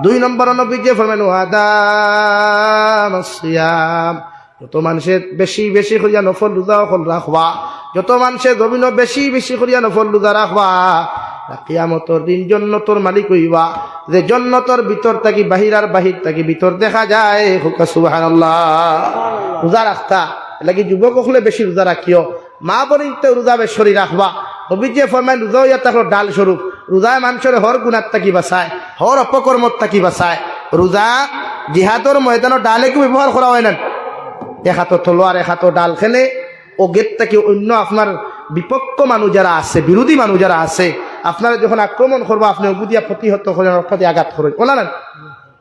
2 নম্বর নবীজি ফরমানো আদামাসিয়াম, যত মানুষের বেশি বেশি করিয়া নফল রোজা রাখবা, যত মানুষের জমিন বেশি বেশি করিয়া নফল রোজা রাখবা, কিয়ামতের দিন জান্নাতের মালিক হইবা, যে জান্নাতের ভিতর থাকি বাহির আর বাহির থাকি ভিতর দেখা যায়। সুবহানাল্লাহ। রোজা রাখতা লাগি যুবক হলে বেশি রোজা রাখিও, মা বোনিতে রোজা বেশি রাখবা। নবীজি ফরমায় রোজা হইয়া থাকলো ডাল স্বরূপ, রোজায় মানুষের হর গুণার থাকি বাঁচায়, হর অপকর্মত থাকি বাঁচায়। রোজা জিহাদর ময়দানও ডালে কি ব্যবহার করা হয় না, এক হাতো তলোয়ার এক হাতো ডাল খেলে ও গেট থেকে অন্য আপনার বিপক্ষ মানুষ যারা আছে, বিরোধী মানুষ যারা আছে, আপনারা যখন আক্রমণ করবো আপনি অবুদিয়া প্রতিহত করেন, অর্থাৎ আঘাত করেন, ওলা না।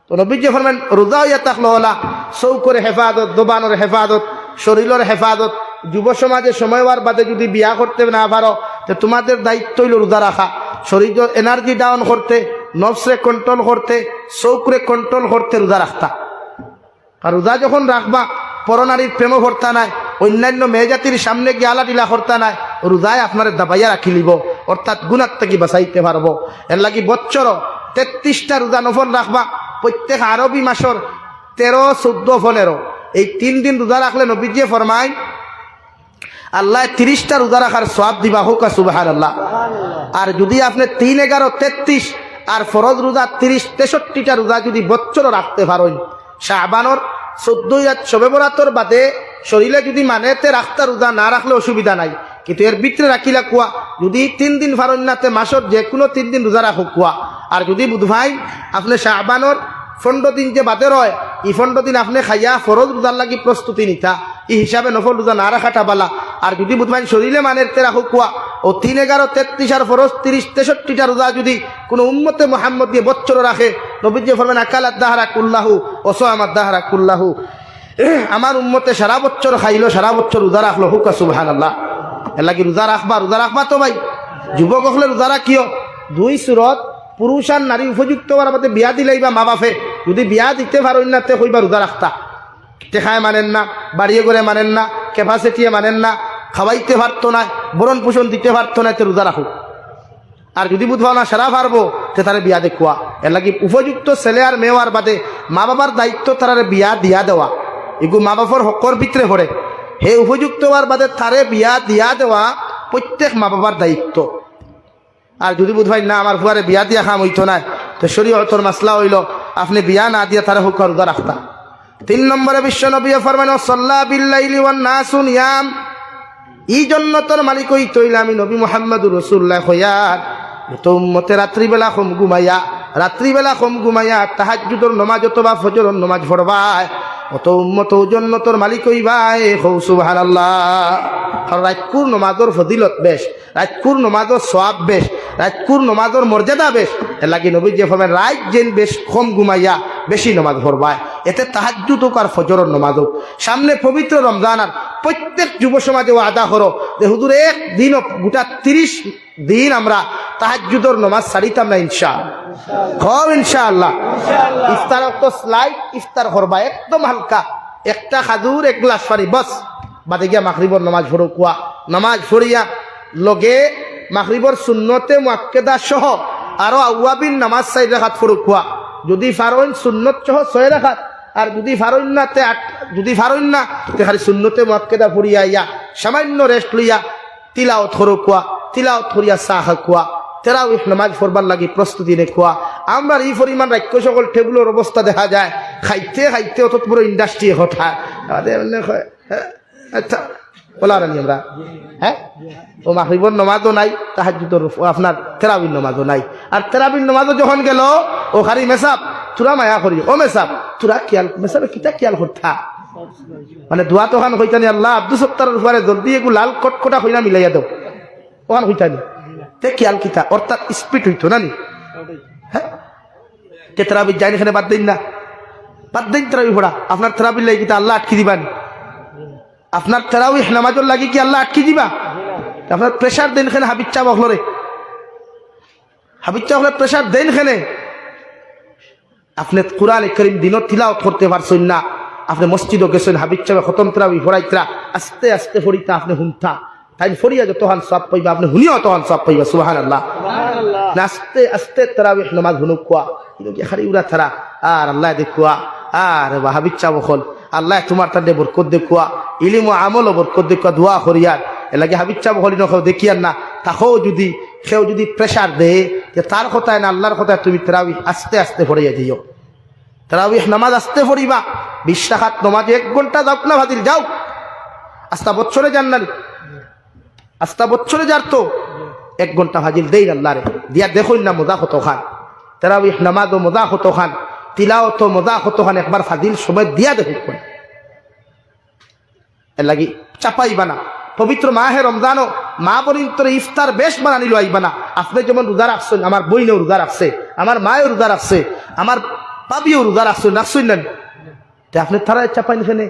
তো নবীজি ফরমান রোজা হইয়া থাকলো ওলা চৌকর হেফাজত, দোবানোর হেফাজত, শরীরের হেফাজত। যুব সমাজে সময় হওয়ার বাদে যদি বিয়া করতে না পারো তো তোমাদের দায়িত্ব হইল রোজা রাখা, শরীর এনার্জি ডাউন করতে, নফসরে কন্ট্রোল করতে, চৌকরে কন্ট্রোল করতে রোজা রাখতা। আর রোজা যখন রাখবা পরনারীর প্রেম করতা নাই, অন্যান্য মেয়ে জাতির সামনে গিয়ে আলা টিলা করতা নাই, রোজায় আপনার দাবাইয়া রাখি লিব, অর্থাৎ গুণার থেকে বাঁচাইতে পারবো। এর লাগি বছর 33টা রোজা নফল রাখবা, প্রত্যেক আরবি মাসের 13, 14, 15 এই 3 দিন রোজা রাখলে নবীজি ফরমায় আল্লাহ 30টা রোজা রাখার সওয়াব দিবা। হোক সুবহানাল্লাহ। আর যদি আপনি 3, 11, 33 আর ফরজ রোজা 30, 63টা রোজা যদি বছর রাখতে পারেন, শাবানোর 14 রাত শবে বরাতর বাদে শরীরে যদি মানেতে রাখতা রোজা না রাখলে অসুবিধা নাই, কিন্তু এর ভিতরে রাখিলা কুয়া যদি 3 দিন ফারন্যাতে মাসর যে কোনো 3 দিন রোজা রাখো কুয়া। আর যদি বুধভাই আপনি শাবানোর 15 দিন যে বাদে রয়, এই 15 দিন আপনি খাইয়া ফরজ রোজার লাগি প্রস্তুতি নিতা, এই হিসাবে নফল রোজা না রাখাটা বালা। আর যদি বুধভাই শরীরে মানেতে রাখো কুয়া ও 3, 11, 33 আর ফরজ 30, 63টা রোজা যদি কোনো উম্মতে মুহাম্মদ দিয়ে বছর রাখে, নবীজি ফরমান আকালাত দাহরা কুল্লাহু ও সামাত দাহরা কুল্লাহু, আমার উম্মতে সারা বছর খাইলো, সারা বছর রোজা রাখলো। হুক সুবহানাল্লাহ। এর লাগি রোজা রাখবা তো ভাই যুবক হলে রোজা রাখিও। 2 সুরত পুরুষ আর নারী উপযুক্ত হওয়ার মধ্যে বিয়া দিলেই বা মা বাপে যদি বিয়া দিতে পারেন না তে কইবা রোজা রাখতা, টেকায় মানেন না, বাড়িয়ে করে মানেন না, ক্যাপাসিটিয়ে মানেন না, খাওয়াইতে পারতো না, বরণ পোষণ দিতে পারতো না, তে রোজা রাখো। আর যদি বুধবা না সারা পারবো তে তারে বিয়া দেখুয়া। এর লাগি উপযুক্ত ছেলে আর মেয়ের বাদে মা বাবার দায়িত্ব তারে বিয়া দিয়া দেওয়া, এগু মা বাবার হকর ভিতরে পড়ে। হে উপযুক্ত হওয়ার বাদে তারে বিয়া দিয়া দেওয়া প্রত্যেক মা বাবার দায়িত্ব। আর যদি বুধবাই না আমার ফুয়ারে বিয়া দিয়া খাম হইতো না, তো শরীয়তের মাসলা হইল আপনি বিয়া না দিয়া তারে হুক রোজা রাখতা। 3 নম্বরে বিশ্ব নবী ফরমানো সাল্লা বিল্লাইলি ওয়ান নাসু নিয়াম, এই জন্য তোর মালিক হই তৈল আমি নবী মুহাম্মদুর রাসূলুল্লাহ হইয়ার তো উম্মতে রাত্রিবেলা কম ঘুমাইয়া তাহাজ্জুদের নামাজ অথবা ফজরের নামাজ পড়বায়, অত উম্মত জন্য তোর মালিক হইবাই। সুবহানাল্লাহ। কারণ রাতকুর নমাজের ফজিলত বেশ, রাতকুর নমাজের সওয়াব বেশ, রাতকুর নমাজের মর্যাদা বেশ। এর লাগি নবীজি ফরমান রাত যেন বেশ কম ঘুমাইয়া বেশি নমাজ পড়বায়, এতে তাহাজ্জুদ হোক আর ফজরের নমাজ হোক। সামনে পবিত্র রমজান, আর প্রত্যেক যুব সমাজে আদা করো যে হুজুর এক দিন গোটা 30 দিন আমরা তাহাজ্জুদের নমাজ ছাড়িতাম না ইনশাআল্লাহ। ইনশাআল্লাহ। ইফতার তো স্লাইড ইফতার করবা একদম হালকা, একটা খাজুর 1 গ্লাস পানি বস, বাদে গিয়া মাগরিবর নমাজ পড়ো কুয়া। নমাজ পড়িয়া লগে মাগরিবর সুন্নতে মুআক্কাদা সহ আরো আওয়াবিন নামাজ 4 রাকাত পড়ো কুয়া। যদি ফারইন সুন্নত সহ 6 রাকাত, আর যদি ফারইন না তে 8, যদি ফারইন না তে খালি সুন্নতে মুআক্কাদা পড়িয়া ইয়া সামান্য রেস্ট লইয়া তিলাওয়াত করো কুয়া। তিলাওয়াত করিয়া সাহ কুয়া। তারাউহ নামাজ পড়বার লাগি প্রস্তুতি নেখুয়া। আমরা এই পরিমাণ রাজ্য সকল টেবুলের অবস্থা দেখা যায়, খাইতে খাইতে অত পুরো ইন্ডাস্ট্রি হঠা আচ্ছা বলার নি আমরা। হ্যাঁ, ও মাগরিবর নামাজও নাই, তাহাজ্জুদের আপনার তারাবির নামাজও নাই। আর তারাবির নামাজও যখন গেল ও খালি মেসাব তুরা মায়া করি, ও মেসাব তুরা কিয়াল মেসাবে কিতা কিয়াল করতা, মানে দোয়া তো খান হইতানি আল্লাহ আব্দুল সত্তারের উপরে জলদি এগুলো লাল কটকটা হইনা মিলাইয়া দাও, ওখান হইতানি তে কিয়াল কিতা, অর্থাৎ স্পিড হইতো না নি। হ্যাঁ, কে তারাবির যাইনি এখানে বাদ দিন না, বাদ দিন তারাবি পড়া। আপনার তারাবির লাগি কিতা আল্লাহ আটকি দিবান? আপনার তারাউহ নামাজের লাগি কি আল্লাহ আটকি দিবা? আপনার প্রেশার দেন খানে হাবিজ চা বখলরে, হাবিজ চা বখলে প্রেশার দেন খানে। আপনি কুরআন কারীম দিনত তিলাওয়াত করতে পারছেন না, আপনি মসজিদও গেছেন, হাবিজ চা খতম তারাবি পড়াইতরা, আস্তে আস্তে পড়িতা আপনি হুনতা, তাই ফরিয়া যতখান সব পাইবা আপনি শুনিও তখন সব পাইবা সুবহানাল্লাহ আস্তে আস্তে তারাবিহ নামাজ হুনুক কোয়া কিন্তু কি খালি উড়া থারা আর আল্লাহ দেখুয়া আর বাহাবিচ্ছা বখল আল্লাহ তোমার তাদের বরকত দেখুয়া ইলিম ও আমল বরকত দেখুয়া দোয়া করিয়ার এলাকি হাবিচ্ছা বখলি নখাও দেখিয়ার না তাকেও যদি কেউ যদি প্রেশার দেয় যে তার কথায় না আল্লাহর কথায় তুমি তারাবিহ আস্তে আস্তে পড়িয়া যাইও তারাবিহ নামাজ আস্তে পড়িবা 20 রাকাত নামাজ 1 ঘন্টা যাও না ভাদিল যাও আস্তা বছরে যান না আস্তা বছরে যার তো 1 ঘন্টা ভাজিল দেই আল্লাহ রে দিয়া দেখুন না মজা কত খান তারাবিহ নামাজ ও মজা কত খান তিলাওয়াত ও মজা কত খান একবার ফাজিল সময় দিয়া দেখুন এর লাগি চাপাইবা না পবিত্র মাহে রমজানও মা বলিন্তরে ইফতার বেশ বানানিল আইবা না আপনি যেমন রোজা রাখছেন আমার বইনেও রোজা রাখছে আমার মায়েও রোজা রাখছে আমার পাবিও রোজা রাখছেন রাখছেন না আপনি তারা চাপাই নিখেনে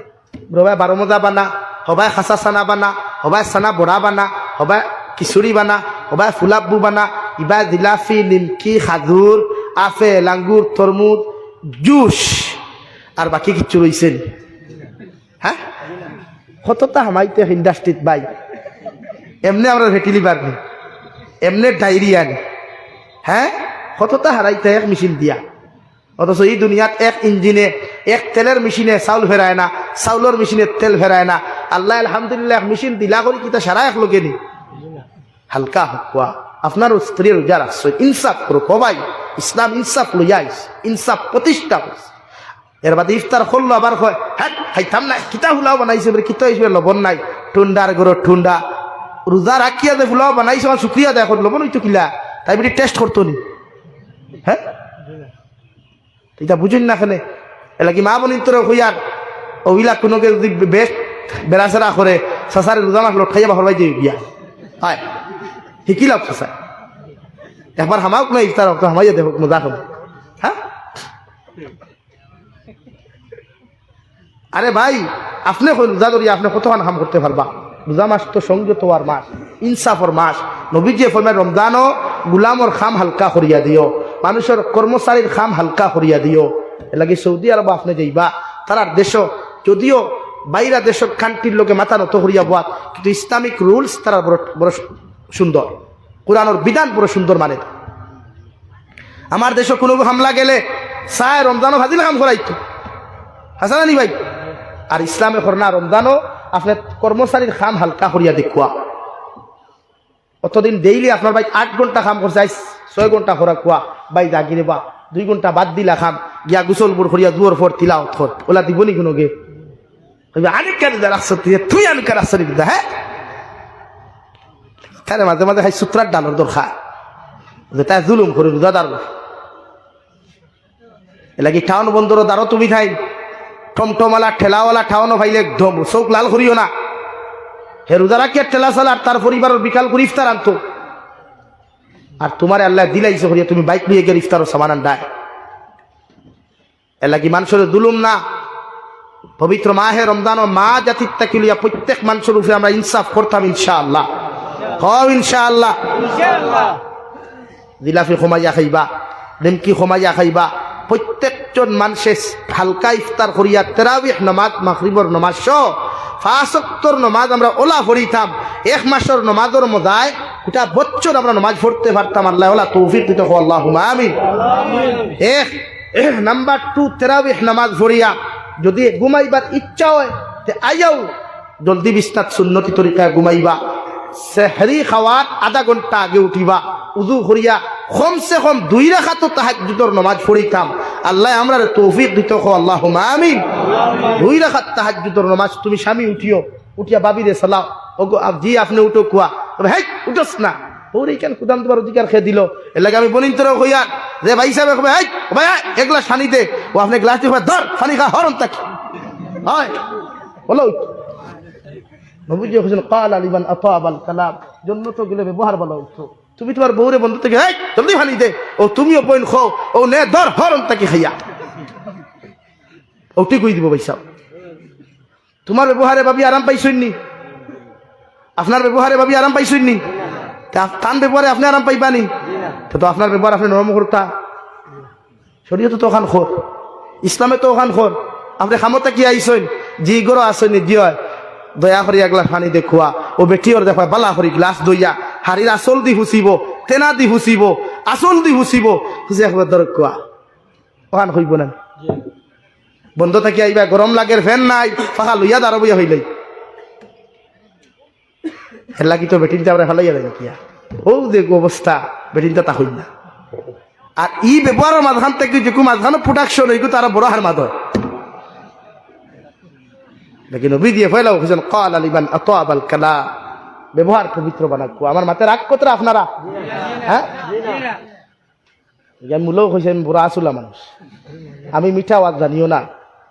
রবাই 12 মজা বানা হবাই খাসা সানা বানা হবাই সানা বড়া বানা হবাই খিচুড়ি বানা হবাই ফুলাব্বু বানা ইবা জিলাফি নিমকি খাজুর আপেল আঙ্গুর তরমুজ জুস আর বাকি কিছু রয়েছেন হ্যাঁ কতটা হামাইতে ইন্ডাস্ট্রিত বাই এমনি আমরা ভেটিলি পারনি এমনি ডায়রিয়া নি হ্যাঁ কতটা হারাইতে এক মেশিন দিয়া অথচ এই দুনিয়াত এক ইঞ্জিনে এক তেলের মেশিনে চাউল ফেরায় না চাউলের মেশিনে তেল ফেরায় না আল্লাহ আলহামদুলিল্লাহ এক মেশিন দিলা করি কিতা সারা এক লোকে নি হালকা হকুয়া আপনার স্ত্রীর রোজা রাখছো ইনসাফ করো কবাই ইসলাম ইনসাফ লইয়াইস ইনসাফ প্রতিষ্ঠা করছে এর বাদে ইফতার করলো আবার কয় হ্যাঁ খাইতাম না কিতা ফুলাও বানাইছে বলে কিতা হিসেবে লবণ নাই ঠুন্ডার গরো ঠুন্ডা রোজা রাখিয়া যে ফুলাও বানাইছে আমার শুক্রিয়া দেয় লবণ হইতো কিলা তাই বলি টেস্ট করতো নি হ্যাঁ এটা বুঝুন না কেন এলা কি মা বোন তোর হইয়ার ওইলা কোনো যদি বেশ বেড়াচেরা করে সাসারে রোজা মাখলো খাইয়া বাহরবাই দিয়ে গিয়া হয় শিকিলাম সাসা একবার হামাওক না ইফতার হোক হামাইয়া দেখো মজা হবে হ্যাঁ আরে ভাই আপনি রোজা ধরিয়া আপনি কতক্ষণ হাম করতে পারবা রোজা মাস তো সংযত হওয়ার মাস ইনসাফর মাস নবীজি ফরমায় রমজানও গুলামর খাম হালকা করিয়া দিও মানুষের কর্মচারীর খাম হালকা করিয়া দিও এলাকি সৌদি আরব আপনি যাইবা তারার দেশ যদিও বাইরা দেশের কান্ট্রির লোকে মাথা নত করিয়া বাত কিন্তু ইসলামিক রুলস তারা বড় বড় সুন্দর কোরআনের বিধান বড় সুন্দর মানে আমার দেশে কোনো হামলা গেলে সায় রমজানও ভাজিল কাম করাইতো হাসানি ভাই আর ইসলামে করনা রমজানও আপনার কর্মচারীর খাম হালকা করিয়া দেখুয়া অতদিন ডেইলি আপনার ভাই 8 ঘন্টা কাম করছে 6 ঘন্টা খোরা খোয়া বাই জাগিরে বা 2 ঘন্টা বাদ দিলা খাম গিয়া গুসলপুর করিয়া দুয়ার পর তিলাও থর ওলা দিবনি কোনো গে আরেক কাজ রাখছ তুই আমি কাজ রাখছি দিদা হ্যাঁ তাহলে মাঝে মাঝে খাই সূত্রার ডানোর দরকার যে তাই জুলুম করে রোজাদার এলাকি টাউন বন্দর দ্বারও তুমি খাই টমটমালা ঠেলাওয়ালা ঠাওয়ানো ভাইলে চোখ লাল করিও না হে রোজারা কে ঠেলা চালা আর তার পরিবারের বিকাল করে ইফতার আনতো আর তোমার আল্লাহ দিলাইছে করিয়া তুমি বাইক নিয়ে গিয়ে ইফতারও সামান আনডায় এলাকি মানুষের দুলুম না পবিত্র মাহে রমজান ও মা জাতির তাকিলিয়া প্রত্যেক মানুষের উপরে আমরা ইনসাফ করতাম ইনশাআল্লাহ কও ইনশাআল্লাহ জিলাফি খমাইয়া খাইবা নিমকি খমাইয়া খাইবা প্রত্যেকজন মানুষের হালকা ইফতার করিয়া তারাবিহ নামাজ মাগরিবর নামাজ সহ 5 ওয়াক্তের নামাজ আমরা ওলা পড়িতাম 1 মাসের নামাজের মজায় গোটা বছর আমরা নামাজ পড়তে পারতাম আল্লাহ ওলা তৌফিক দিতে হো আল্লাহুম্মা আমিন নাম্বার 2 তারাবিহ নামাজ পড়িয়া যদি ঘুমাইবার ইচ্ছা হয় তে আইয়াও জলদি বিস্তার সুন্নতি তরিকায় ঘুমাইবা সেহরি খাওয়ার আধা ঘন্টা আগে উঠিবা উযু করিয়া কমসে কম 2 রাকাত তাহাজ্জুদের নামাজ পড়িতাম আল্লাহ আমরা তৌফিক দিতে হো আল্লাহুম্মা আমিন 2 রাকাত তাহাজ্জুদের নামাজ তুমি স্বামী উঠিয়া বাবি রে সালাও ওগো জি আপনি উঠো কুয়া তবে হেই উঠোস না ওরে কেন কুদাম তোমার অধিকার খেয়ে দিল এর লাগে আমি বনিন তোর কইয়া যে ভাই সাহেব কবে হেই ভাই এক গ্লাস পানি দে ও আপনি গ্লাস দিয়ে ধর পানি খা হরন তাক হয় বলো নবীজি হোসেন কাল আলিমান আতাবাল কালাম জান্নাত গেলে ব্যবহার ভালো হতো তুমি তোমার বউরে বন্ধু থেকে হেই জলদি পানি দে ও তুমিও বইন খাও ও নে ধর হরন তাকি খাইয়া ওটি কই দিব ভাই সাহেব তোমার ব্যবহারে ভাবি আরাম পাইছইনি আপনার ব্যবহারে ভাবি আরাম পাইছইনি তান ব্যবহারে আপনি আরাম পাইবানি তো আপনার ব্যবহার আপনি নরম করতা শরীয়তে তো ওখান খোর ইসলামে তো ওখান খোর আপনি খামতা কি আইসইন জি গরো আসইনি জি হয় দয়া করে এক গ্লাস পানি দেখুয়া ও ও বেটি ওর দেখবা বালা করি গ্লাস দইয়া হাড়ির আসল দি হুসিব তেনা দি হুসিব আসল দি হুসিব হুসে একবার দর কোয়া ওখান হইব না বন্ধ থাকি আইবা গরম লাগের ফ্যান নাই ফাঁকা লইয়া দাঁড়ো বইয়া হইলাই এর লাগি তো বেটিনটা আমরা ফেলাইয়া দেয় কিয়া ও দেখো অবস্থা বেটিনটা তা হইল না আর ই ব্যবহারের মাঝখান থেকে যে মাঝখানে প্রোডাকশন হইগো তারা বড় হার মাধ হয় লেকিন নবী দিয়ে ফেলাও হুসেন কাল আলিবান আতাবাল কালা ব্যবহার পবিত্র বানাকো আমার মাথায় রাগ কত আপনারা হ্যাঁ মূলক হয়েছেন বুড়া আসুলা মানুষ আমি মিঠা আওয়াজ জানিও না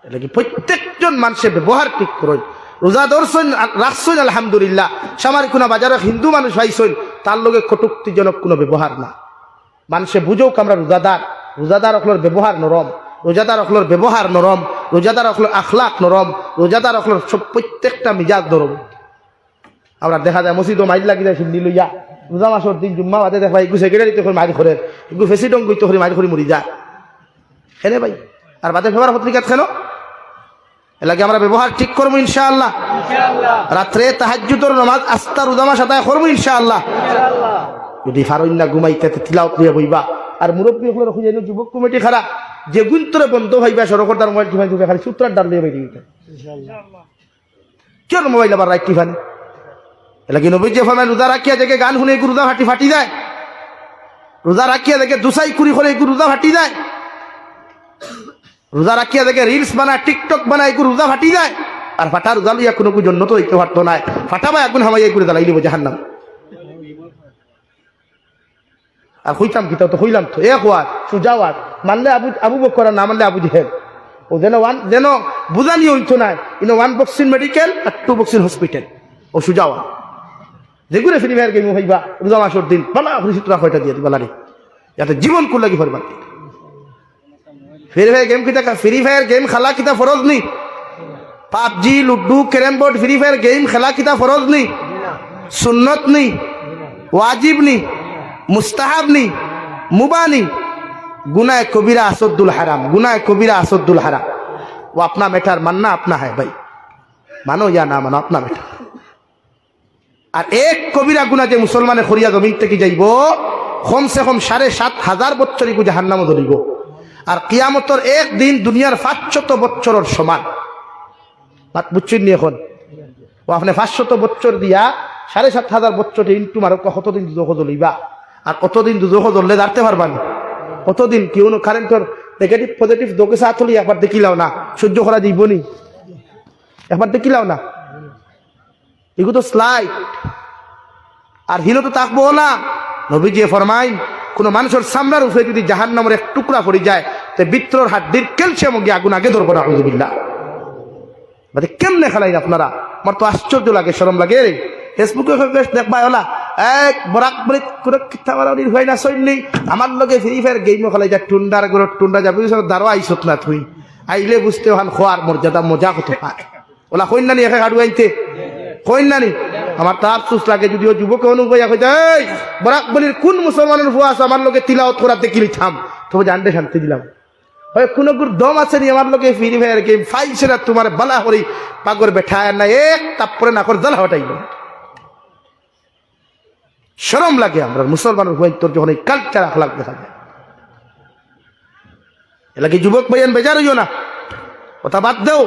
লেকিন প্রত্যেকজন মানুষের ব্যবহার ঠিক করুন রোজা ধরছেন রাখছেন আলহামদুলিল্লাহ সামারি কোনো বাজারে হিন্দু মানুষ পাইছেন তার লগে কটুক্তিজনক কোনো ব্যবহার না মানুষে বুঝোক আমরা রোজাদার অকলোর ব্যবহার নরম রোজাদার অকলোর ব্যবহার নরম রোজাদার অকলোর আখলাক নরম রোজাদার অকলোর সব প্রত্যেকটা মিজাজ নরম আমরা দেখা যায় মসজিদও মাইল লাগি যায় সিন্দি লইয়া রোজা মাসের দিন জুম্মা বাদে দেখা একটু সেক্রেটারি তখন মারি করে একটু ফেসিডং গই তখন মারি করে মরি যায় হেনে ভাই আর বাদে ফেবার পত্রিকা কেন এলাকে আমরা ব্যবহার ঠিক করবো ইনশাআল্লাহ রাত্রে তাহাজ্জুদের নামাজ আস্তা রোজা মাস আদায় করবো ইনশাআল্লাহ যদি ফারইন না ঘুমাইতে তিলাওয়াত নিয়ে বইবা আর মুরব্বী হলো খুঁজে যুবক কমিটি খারাপ যে গুন্তরে বন্ধ হইবা সরকার মোবাইল টিফানি ঢুকে খালি সূত্রার ডাল দিয়ে বেরিয়ে কেন মোবাইল আবার রাইট টিফানি এলাকি নবী যে ফরমায় রোজা রাখিয়া দেখে গান শুনে রোজা ফাটি যায় রোজা রাখিয়া দেখে দুসাই কুড়ি করে রোজা ফাটি যায় রোজা রাখিয়া দেখে রিলস বানায় টিকটক বানায় রোজা ফাটি যায় আর ফাটা রোজা লইয়া কোনো জন্য তো হইতে পারতো না ফাটাবা এখন হামাইয়া করে দাঁড়াই দিব জাহান্নাম আর হইতাম কি তো হইলাম তো এক ওয়ার সুজাওয়ার মানলে আবু বকর না মানলে আবু জেহেল ও যেন বুঝানি হইতো না ইনো 1 বক্স ইন মেডিকেল আর 2 বক্স ইন হসপিটাল ও সুজাওয়া যেগুলো ফ্রি ফায়ার গেম হইবা রোজা মাসের দিন বালা খুশি তোরা কয়টা দিয়ে দিবা লারি যাতে জীবন কুল লাগি ফরবা ফ্রি ফায়ার গেম খেলা কিতা ফরজ নি PUBG ludo carrom board free fire game খেলা কিতা ফরজ নি সুন্নত নি ওয়াজিব নি মুস্তাহাব নি মুবানি गुनाह कबीरा असद्दुल हराम गुनाह कबीरा असद्दुल हराम वो अपना मैटर मानना अपना है भाई मानो या ना मानो अपना मैटर और एक कबीरा गुनाह जो मुसलमान खरिया जमीन থেকে যাইব कम से कम 7,500 বছরই কো জাহান্নামে ধরিব আর কিয়ামতের এক দিন দুনিয়ার 500 বছরের সমান বাত বুঝছেন নি এখন ও আপনি 500 বছর দিয়া 7,500 বছর ইনটু মারো কতদিন দুজখ জ্বলিবা আর কতদিন দুজখ জ্বললে দাঁড়তে পারবা না কতদিন কেউ কারেন্টর নেগেটিভ পজিটিভ দোকে সাথ হলি একবার দেখিলাও না সহ্য করা যাইবনি একবার দেখিলাও না এগুলো তো স্লাইড আর হিলো তো থাকবো না নবীজি ফরমাইন কোন মানুষের সামনের উপরে যদি জাহান্নামের এক টুকরা পড়ে যায় তো বিত্রর হাড্ডির ক্যালসিয়াম গিয়ে আগুন আগে ধরবো না আউযুবিল্লাহ মানে কেমনে খেলাইন আপনারা আমার তো আশ্চর্য লাগে শরম লাগে রে ফেসবুকে দেখবা ওলা এক বরাক বলি করে কিতা মারানি হয় না সইনি আমার লগে ফ্রি ফায়ার গেম খেলাই যা টুন্ডার গরো টুন্ডা যাবি দারো আইছত না তুই আইলে বুঝতে হান খোয়ার মর্যাদা মজা কত পায় ওলা কইন নানি একা হাড়ু আইতে কইন নানি আমার তো আফসোস লাগে যদিও যুবক অনুভব কইতে এই বরাক বলির কোন মুসলমানের ফুয়া আছে আমার লগে তিলাওয়াত করা দেখিলি থাম তবে জানতে শান্তি দিলাম হয় কোন গুর দম আছে নি আমার লগে ফ্রি ফায়ার গেম ফাইছে না তোমার বালা হরি পাগর বেঠায় না এক তারপরে না করে জ্বালা হটাইলো শরম লাগে আমরা মুসলমানের হয়ে তোর যখন এই কালচার আখলাক দেখা যায় এলাকি যুবক ভাইয়ান বেজার হইও না কথা বাদ দেও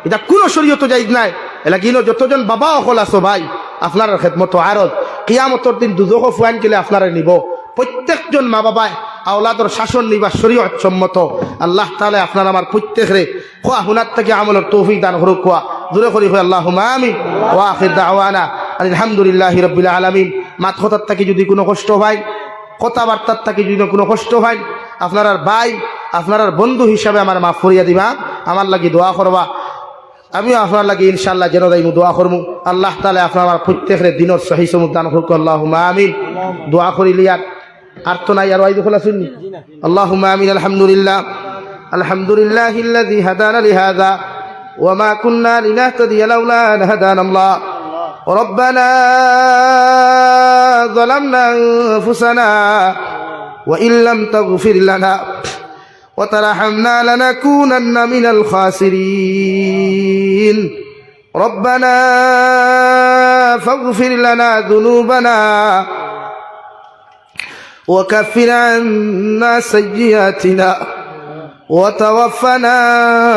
এটা কোনো শরীয়ত জায়েজ নাই এলাকি যতজন বাবা অকল আছো ভাই আপনার খেদমত আরত কিয়ামতের দিন দুজখ ফুয়ান গেলে আপনারা নিব প্রত্যেকজন মা বাবা আওলাদর শাসন নিবা শরীয়ত সম্মত আল্লাহ তাআলা আপনার আমার প্রত্যেকরে খোয়া হুনার থেকে আমলের তৌফিক দান করুক কোয়া দূরে করি হয় আল্লাহুম্মা আমিন ওয়া আখির দাওয়ানা আলহামদুলিল্লাহি রাব্বিল আলামিন মাত কথার থেকে যদি কোনো কষ্ট হয় কথাবার্তার থেকে যদি কোনো কষ্ট হয় আপনার আর ভাই আপনার আর বন্ধু হিসাবে আমার মাফ করিয়া দিবা আমার লাগি দোয়া করবা আমিও আপনার লাগি ইনশাআল্লাহ যেন দাইমু দোয়া করমু আল্লাহ তাআলা আপনার আমার প্রত্যেকের দিনের সহি সমুদ দান করুক আল্লাহুম্মা আমিন দোয়া করিলিয়া আর তো নাই আর ওই খোলা শুননি আল্লাহুম্মা আমিন আলহামদুলিল্লাহিল্লাযী হাদানা লিহাযা ওয়া মা কুন্না লিনাহতাদিয়া লাউলা আন হাদানা আল্লাহ ربنا ظلمنا أنفسنا وإن لم تغفر لنا وترحمنا لنكونن من الخاسرين ربنا فاغفر لنا ذنوبنا وكفر عنا سيئاتنا وتوفنا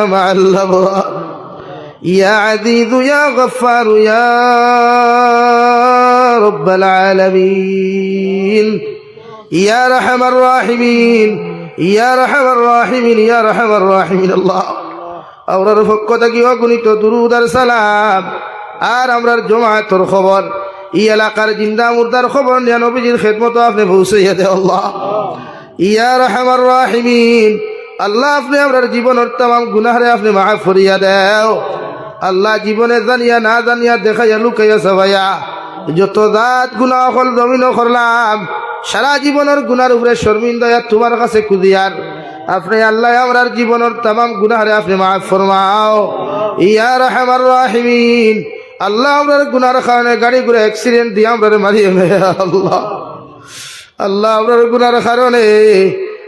مع الأبرار يا عزيز يا غفار يا رب العالمين يا رحم الراحمين يا رحم الراحمين يا رحم الراحمين الله আমরার পক্ষ থেকে অগণিত দুরূদ আর সালাম আর আমরার জমায়েতের খবর এই এলাকার জিন্দা মুর্দার খবর নিয়ে নবীজির খেদমত আপনি পৌঁছাইয়া দে আল্লাহ ইয়া রাহমার রাহিমিন আল্লাহ আপনি আমরার জীবনের तमाम গুনাহরে আপনি মাফ করিয়া দাও আল্লাহ জীবনে জানিয়া না জানিয়া দেখাইয়া লুকাইয়া সবাইয়া যত জাত গুনাহ হল জমিন করলাম সারা জীবনের গুনার উপরে শর্মিন্দা তোমার কাছে কুদিয়ার আপনি আল্লাহ আমরার জীবনের तमाम গুনাহরে আপনি মাফ ফরমাও ইয়া রাহমার রাহিমিন আল্লাহ আমরার গুনার কারণে গাড়ি ঘুরে অ্যাক্সিডেন্ট দিয়ে আমরার মারিয়ে আল্লাহ আল্লাহ আমরার গুনার কারণে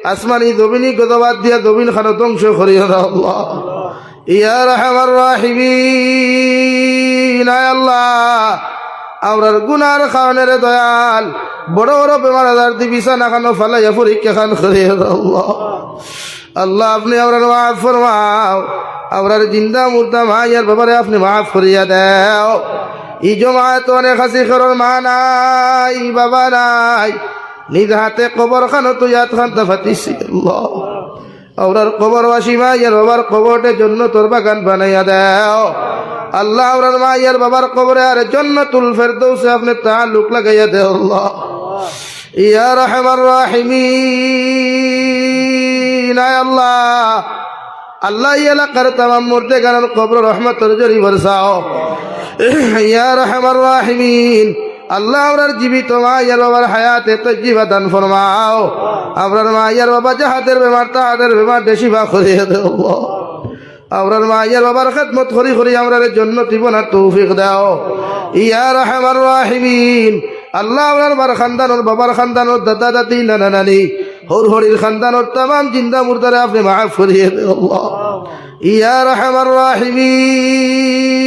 আসমানি জমিনি গদবাদ দিয়া জমিন খানো ধ্বংস করিয়া দাও আল্লাহ ইয়া রাহমার রাহিমিন আয় আল্লাহ আমরার গুনার কারণে রে দয়াল বড় বড় বেমার আজার দি বিছানা খানো ফালাইয়া পরীক্ষা খান করিয়া দাও আল্লাহ আল্লাহ আপনি আমরার মাফ ফরমাও আমরার জিন্দা মুর্দা মায়ের ব্যাপারে আপনি মাফ করিয়া দাও এই জমায়েত অনেক হাসি করর মা নাই বাবা নাই নিজ হাতে কবর খানো তুই হাত খানতে ফাটিছি আল্লাহ আমরার কবরবাসী মায়ের বাবার কবরটে জন্য তোর বাগান বানাইয়া দাও আল্লাহ আমরার মায়ের বাবার কবরে আর জান্নাতুল ফেরদৌসে আপনি তাআল্লুক লাগাইয়া দাও আল্লাহ ইয়া রাহমার রাহিমিন আয় আল্লাহ আল্লাহ এলাকার तमाम মুর্দে গানের কবর রহমতের জরি বরসাও ইয়া রাহমার রাহিমিন আল্লাহ আমরার জীবিত মায়ের বাবার হায়াতে তজ্জিবা দান ফরমাও আমরার মায়ের বাবা যাহাদের বেমার তাহাদের বেমার দেশিবা করিয়ে দেও আমরার মায়ের বাবার খেদমত করি করি আমরার জান্নাতি বনার তৌফিক দাও ইয়া রাহমার রাহিমিন আল্লাহ আমরার বার খানদানোর বাবার খানদানোর দাদা দাদি নানা নানি হর হরির খানদানোর तमाम জিন্দা মুর্দারে আপনি মাফ করিয়ে দেও ইয়া রাহমার রাহিমিন।